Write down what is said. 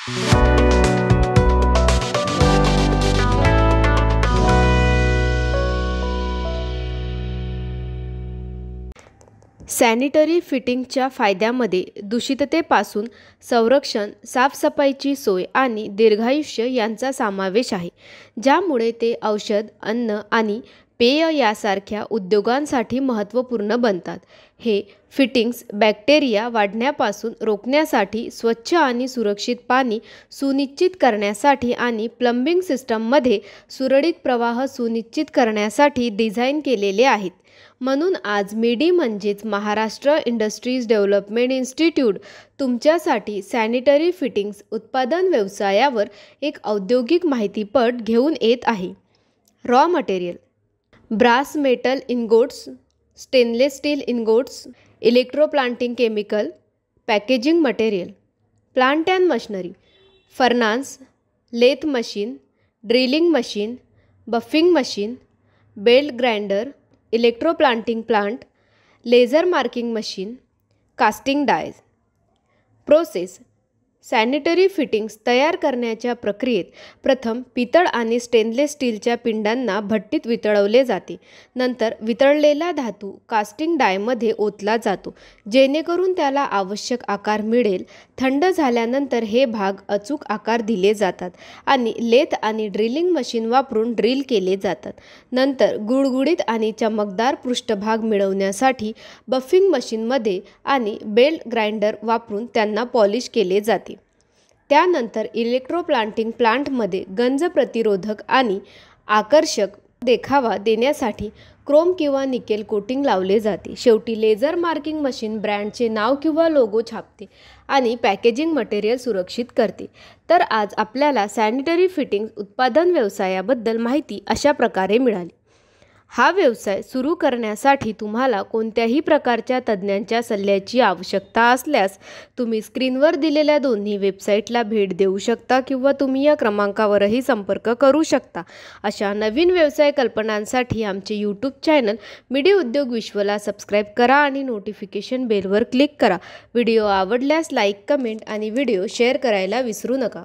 Sanitary फिटिंगच्या फायद्यामध्ये दूषिततेपासून संरक्षण, साफसफाईची सोय आणि दीर्घायुष्य यांचा समावेश आहे, ज्यामुळे ते औषध, अन्न आणि पेय यासारख्या उद्योगांसाठी महत्त्वपूर्ण बनतात. हे फिटिंग्स बॅक्टेरिया वाढण्यापासून रोखण्यासाठी, स्वच्छ आणि सुरक्षित पाणी सुनिश्चित करण्यासाठी आणि प्लंबिंग सिस्टममध्ये सुरळीत प्रवाह सुनिश्चित करण्यासाठी डिझाईन केलेले आहेत. म्हणून आज मिडी म्हणजेच महाराष्ट्र इंडस्ट्रीज डेव्हलपमेंट इन्स्टिट्यूट तुमच्यासाठी सॅनिटरी फिटिंग्स उत्पादन व्यवसायावर एक औद्योगिक माहितीपट घेऊन येत आहे. Raw material: brass metal ingots, stainless steel ingots, electroplating chemical, packaging material. Plant and machinery: furnace, lathe machine, drilling machine, buffing machine, belt grinder, electroplating plant, laser marking machine, casting dies. Process: sanitary fittings तयार करण्याच्या प्रक्रियेत प्रथम पितळ आणि stainless स्टीलच्या पिंडांना भट्टीत वितळवले जाते. नंतर वितळलेला धातू कास्टिंग डायमध्ये ओतला जातो, जेणेकरून त्याला आवश्यक आकार मिळेल. थंड झाल्यानंतर हे भाग अचूक आकार दिले जातात आणि लेथ आणि ड्रिलिंग मशीन वापरून ड्रिल केले जातात. नंतर गुळगुळीत आणि चमकदार पृष्ठभाग मिळवण्यासाठी बफिंग मशीनमध्ये आणि बेल्ट ग्राइंडर वापरून त्यांना पॉलिश केले जाते. त्यानंतर इलेक्ट्रोप्लांटिंग प्लांटमध्ये गंज प्रतिरोधक आणि आकर्षक देखावा देण्यासाठी क्रोम किंवा निकेल कोटिंग लावले जाते. शेवटी लेझर मार्किंग मशीन ब्रँडचे नाव किंवा लोगो छापते आणि पॅकेजिंग मटेरियल सुरक्षित करते. तर आज आपल्याला सॅनिटरी फिटिंग्स उत्पादन व्यवसायाबद्दल माहिती अशा प्रकारे मिळाली. हा व्यवसाय सुरू करण्यासाठी तुम्हाला कोणत्याही प्रकारच्या तज्ज्ञांच्या सल्ल्याची आवश्यकता असल्यास तुम्ही स्क्रीनवर दिलेल्या दोन्ही वेबसाईटला भेट देऊ शकता किंवा तुम्ही या क्रमांकावरही संपर्क करू शकता. अशा नवीन व्यवसाय कल्पनांसाठी आमचे यूट्यूब चॅनल मिडी उद्योग विश्वला सबस्क्राईब करा आणि नोटिफिकेशन बेलवर क्लिक करा. व्हिडिओ आवडल्यास लाईक, कमेंट आणि व्हिडिओ शेअर करायला विसरू नका.